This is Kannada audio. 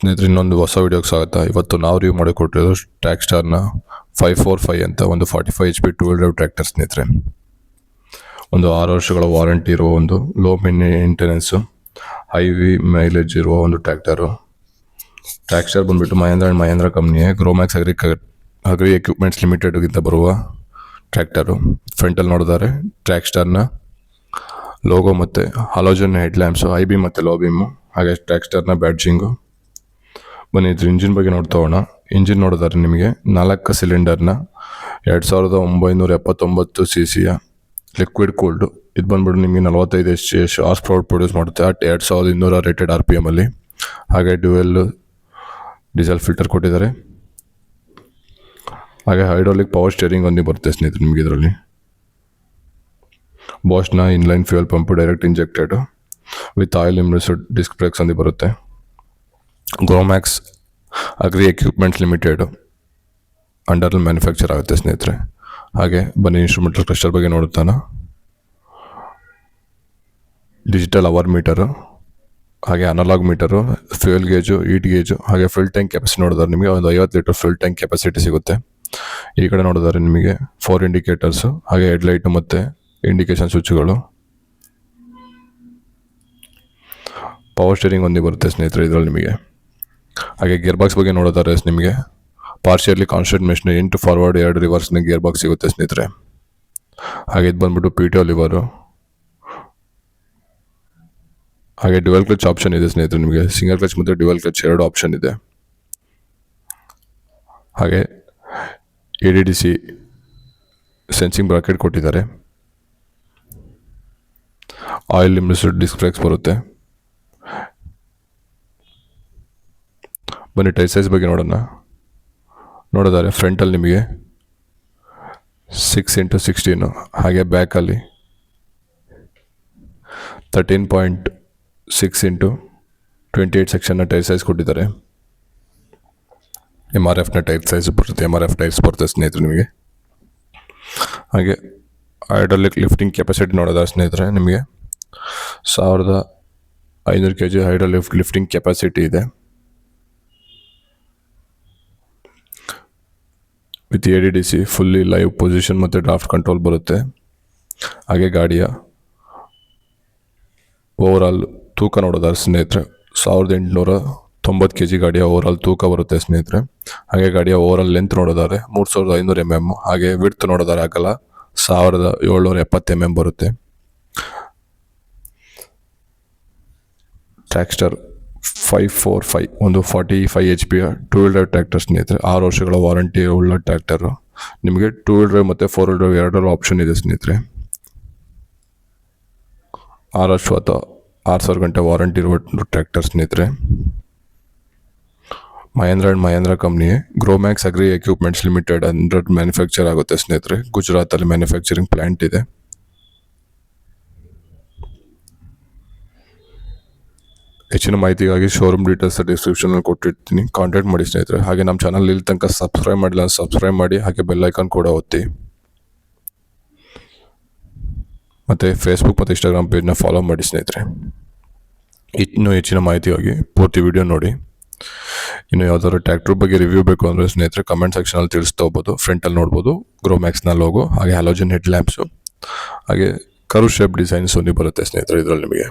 ಸ್ನೇಹಿತರೆ, ಇನ್ನೊಂದು ಹೊಸ ವಿಡಿಯೋಗೆ ಸ್ವಾಗತ. ಇವತ್ತು ನಾವು ರಿವ್ಯೂ ಮಾಡಿ ಕೊಟ್ಟಿರೋದು ಟ್ರ್ಯಾಕ್ಸ್ಟಾರ್ನ 545 ಅಂತ ಒಂದು 45 HP two wheel drive tractor ಸ್ನೇಹಿತರೆ. ಒಂದು 6 ವರ್ಷಗಳ ವಾರಂಟಿ ಇರುವ ಒಂದು ಲೋ ಮೇಂಟೆನೆನ್ಸು ಹೈವಿ ಮೈಲೇಜ್ ಇರುವ ಒಂದು ಟ್ರ್ಯಾಕ್ಟರು. ಟ್ರ್ಯಾಕ್ಸ್ಟಾರ್ ಬಂದುಬಿಟ್ಟು ಮಹೇಂದ್ರ ಆ್ಯಂಡ್ ಮಹೇಂದ್ರ ಕಂಪ್ನಿಯ ಗ್ರೋಮ್ಯಾಕ್ಸ್ ಅಗ್ರಿ ಎಕ್ವಿಪ್ಮೆಂಟ್ಸ್ ಲಿಮಿಟೆಡ್ಗಿಂತ ಬರುವ ಟ್ರ್ಯಾಕ್ಟರು. ಫ್ರಂಟಲ್ಲಿ ನೋಡಿದರೆ ಟ್ರ್ಯಾಕ್ಸ್ಟಾರ್ನ ಲೋಗೋ ಮತ್ತು halogen head lamps, high beam ಮತ್ತು ಲೋ ಬೀಮು, ಹಾಗೆ ಟ್ರ್ಯಾಕ್ಸ್ಟಾರ್ನ ಬ್ಯಾಡ್ಜಿಂಗು. ಬನ್ನಿ ಇದ್ರ ಇಂಜಿನ್ ಬಗ್ಗೆ ನೋಡ್ತಾ ಹೋಗೋಣ. ಇಂಜಿನ್ ನೋಡಿದ್ರೆ ನಿಮಗೆ 4 ಸಿಲಿಂಡರ್ನ 2979 cc ಲಿಕ್ವಿಡ್ ಕೂಲ್ಡು. ಇದು ಬಂದ್ಬಿಟ್ಟು ನಿಮಗೆ 45 HP ಹಾರ್ಸ್ ಪವರ್ ಪ್ರೊಡ್ಯೂಸ್ ಮಾಡುತ್ತೆ ಅಟ್ 2200 ರೇಟೆಡ್ RPM ಅಲ್ಲಿ. ಹಾಗೆ ಡ್ಯುವೆಲ್ ಡೀಸೆಲ್ ಫಿಲ್ಟರ್ ಕೊಟ್ಟಿದ್ದಾರೆ. ಹಾಗೆ ಹೈಡ್ರಾಲಿಕ್ ಪವರ್ ಸ್ಟೇರಿಂಗ್ ಒಂದು ಬರುತ್ತೆ ಸ್ನೇಹಿತರೆ ನಿಮಗೆ ಇದರಲ್ಲಿ. ಬಾಸ್ನ inline fuel pump direct injected with oil immersed disc brakes ಒಂದು ಬರುತ್ತೆ. ಗ್ರೋಮ್ಯಾಕ್ಸ್ ಅಗ್ರಿ ಎಕ್ವಿಪ್ಮೆಂಟ್ಸ್ ಲಿಮಿಟೆಡ್ ಅಂಡರಲ್ಲಿ ಮ್ಯಾನುಫ್ಯಾಕ್ಚರ್ ಆಗುತ್ತೆ ಸ್ನೇಹಿತರೆ. ಹಾಗೆ ಬನ್ನಿ ಇನ್ಸ್ಟ್ರೂಮೆಂಟಲ್ ಕ್ಲಸ್ಟರ್ ಬಗ್ಗೆ ನೋಡುತ್ತಾನ. ಡಿಜಿಟಲ್ ಅವರ್ ಮೀಟರು, ಹಾಗೆ analogue meter, fuel gauge, heat gauge, ಹಾಗೆ ಫುಲ್ ಟ್ಯಾಂಕ್ ಕೆಪಾಸಿಟಿ ನೋಡಿದ್ರೆ ನಿಮಗೆ ಒಂದು 50 ಲೀಟರ್ ಫುಲ್ ಟ್ಯಾಂಕ್ ಕೆಪಾಸಿಟಿ ಸಿಗುತ್ತೆ. ಈ ಕಡೆ ನೋಡಿದರೆ ನಿಮಗೆ 4 ಇಂಡಿಕೇಟರ್ಸು, ಹಾಗೆ ಹೆಡ್ಲೈಟು ಮತ್ತು ಇಂಡಿಕೇಶನ್ ಸ್ವಿಚ್ಗಳು. ಪವರ್ ಸ್ಟೇರಿಂಗ್ ಒಂದೇ ಬರುತ್ತೆ ಸ್ನೇಹಿತರೆ ಇದರಲ್ಲಿ ನಿಮಗೆ. ಹಾಗೆ ಗೇರ್ ಬಾಕ್ಸ್ ಬಗ್ಗೆ ನೋಡೋದಾದ್ರೆ ನಿಮಗೆ ಪಾರ್ಷಿಯಲಿ ಕಾನ್ಸ್ಟೆಂಟ್ ಮೆಷಿನ್ 8 ಫಾರ್ವರ್ಡ್ 2 ರಿವರ್ಸ್ನ ಗೇರ್ ಬಾಕ್ಸ್ ಸಿಗುತ್ತೆ ಸ್ನೇಹಿತರೆ. ಹಾಗೆ ಇದು ಬಂದ್ಬಿಟ್ಟು PTO ಲಿವರು. ಹಾಗೆ ಡ್ಯುವೆಲ್ ಕ್ಲಚ್ ಆಪ್ಷನ್ ಇದೆ ಸ್ನೇಹಿತರೆ ನಿಮಗೆ. ಸಿಂಗಲ್ ಕ್ಲಚ್ ಮತ್ತು ಡ್ಯುವೆಲ್ ಕ್ಲಚ್ 2 ಆಪ್ಷನ್ ಇದೆ. ಹಾಗೆ ADDC ಸೆನ್ಸಿಂಗ್ ಬ್ರಾಕೆಟ್ ಕೊಟ್ಟಿದ್ದಾರೆ. ಆಯಿಲ್ ಇಮ್ರೆಸ್ಡ್ ಡಿಸ್ಕ್ ಬ್ರೇಕ್ಸ್ ಬರುತ್ತೆ. ಬನ್ನಿ ಟೈರ್ ಸೈಜ್ ಬಗ್ಗೆ ನೋಡೋದಾದ್ರೆ ಫ್ರಂಟಲ್ಲಿ ನಿಮಗೆ 6x16, ಹಾಗೆ ಬ್ಯಾಕಲ್ಲಿ 13.6x28 ಸೆಕ್ಷನ್ನ ಟೈರ್ ಸೈಜ್ ಕೊಟ್ಟಿದ್ದಾರೆ. MRFನ ಟೈರ್ ಸೈಜ್ ಬರುತ್ತೆ, MRF ಟೈರ್ಸ್ ಬರುತ್ತೆ ಸ್ನೇಹಿತರೆ ನಿಮಗೆ. ಹಾಗೆ ಹೈಡ್ರಾಲಿಕ್ ಲಿಫ್ಟಿಂಗ್ ಕೆಪಾಸಿಟಿ ನೋಡೋದಾದ್ರೆ ಸ್ನೇಹಿತರೆ ನಿಮಗೆ 1500 kg ಹೈಡ್ರಾಲಿಕ್ ಲಿಫ್ಟಿಂಗ್ ಕೆಪಾಸಿಟಿ ಇದೆ. With ADDC fully live position ಮತ್ತು ಡ್ರಾಫ್ಟ್ ಕಂಟ್ರೋಲ್ ಬರುತ್ತೆ. ಹಾಗೆ ಗಾಡಿಯ ಓವರಾಲ್ ತೂಕ ನೋಡೋದಾದ್ರೆ ಸ್ನೇಹಿತರೆ 1890 kg ಗಾಡಿಯ ಓವರಾಲ್ ತೂಕ ಬರುತ್ತೆ ಸ್ನೇಹಿತರೆ. ಹಾಗೆ ಗಾಡಿಯ ಓವರಾಲ್ ಲೆಂತ್ ನೋಡೋದಾದ್ರೆ 3500 mm, ಹಾಗೆ ವಿಡ್ತ್ ನೋಡೋದಾದ್ರೆ ಅಗಲ 1770 mm ಬರುತ್ತೆ. ಟ್ರ್ಯಾಕ್ಸ್ಟಾರ್ 545 ಒಂದು 45 HP two wheel drive tractor ಸ್ನೇಹಿತರೆ. 6 ವರ್ಷಗಳ ವಾರಂಟಿ ಉಳ್ಳ ಟ್ರ್ಯಾಕ್ಟರು. ನಿಮಗೆ ಟೂ ವೀಲ್ ಡ್ರೈವ್ ಮತ್ತು 4 ವೀಲ್ ಡ್ರೈವ್ ಎರಡರ ಆಪ್ಷನ್ ಇದೆ ಸ್ನೇಹಿತರೆ. 6 ವರ್ಷ ಅಥವಾ 6000 ಗಂಟೆ ವಾರಂಟಿ ಇರುವ ಟ್ರ್ಯಾಕ್ಟರ್ ಸ್ನೇಹಿತರೆ. Mahindra and Mahindra company Gromax agri equipments limited under manufacture ಆಗುತ್ತೆ ಸ್ನೇಹಿತರೆ. ಗುಜರಾತಲ್ಲಿ ಮ್ಯಾನುಫ್ಯಾಕ್ಚರಿಂಗ್ ಪ್ಲಾಂಟ್ ಇದೆ. ಹೆಚ್ಚಿನ ಮಾಹಿತಿಗಾಗಿ ಶೋರೂಮ್ ಡೀಟೇಲ್ಸ್ ಡಿಸ್ಕ್ರಿಪ್ಷನಲ್ಲಿ ಕೊಟ್ಟಿರ್ತೀನಿ, ಕಾಂಟ್ಯಾಕ್ಟ್ ಮಾಡಿ ಸ್ನೇಹಿತರೆ. ಹಾಗೆ ನಮ್ಮ ಚಾನಲ್ ಇಲ್ಲಿ ತನಕ ಸಬ್ಸ್ಕ್ರೈಬ್ ಮಾಡಿಲ್ಲ ಸಬ್ಸ್ಕ್ರೈಬ್ ಮಾಡಿ, ಹಾಗೆ ಬೆಲ್ ಐಕಾನ್ ಕೂಡ ಒತ್ತಿ. ಮತ್ತು ಫೇಸ್ಬುಕ್ ಮತ್ತು ಇನ್ಸ್ಟಾಗ್ರಾಮ್ ಪೇಜ್ನ ಫಾಲೋ ಮಾಡಿ ಸ್ನೇಹಿತರೆ. ಇನ್ನೂ ಹೆಚ್ಚಿನ ಮಾಹಿತಿಗಾಗಿ ಪೂರ್ತಿ ವಿಡಿಯೋ ನೋಡಿ. ಇನ್ನು ಯಾವುದಾದ್ರು ಟ್ರ್ಯಾಕ್ಟರ್ ಬಗ್ಗೆ ರಿವ್ಯೂ ಬೇಕು ಅಂದರೆ ಸ್ನೇಹಿತರೆ ಕಮೆಂಟ್ ಸೆಕ್ಷನಲ್ಲಿ ತಿಳಿಸ್ತಾ ಹೋಗ್ಬೋದು. ಫ್ರಂಟಲ್ಲಿ ನೋಡ್ಬೋದು ಗ್ರೋಮ್ಯಾಕ್ಸ್ನ ಲೋಗೋ, ಹಾಗೆ ಹಲೋಜನ್ ಹೆಡ್ ಲ್ಯಾಂಪ್ಸು, ಹಾಗೆ ಕರು ಶೇಪ್ ಡಿಸೈನ್ಸ್ ಒಂದು ಬರುತ್ತೆ ಸ್ನೇಹಿತರೆ ಇದರಲ್ಲಿ ನಿಮಗೆ.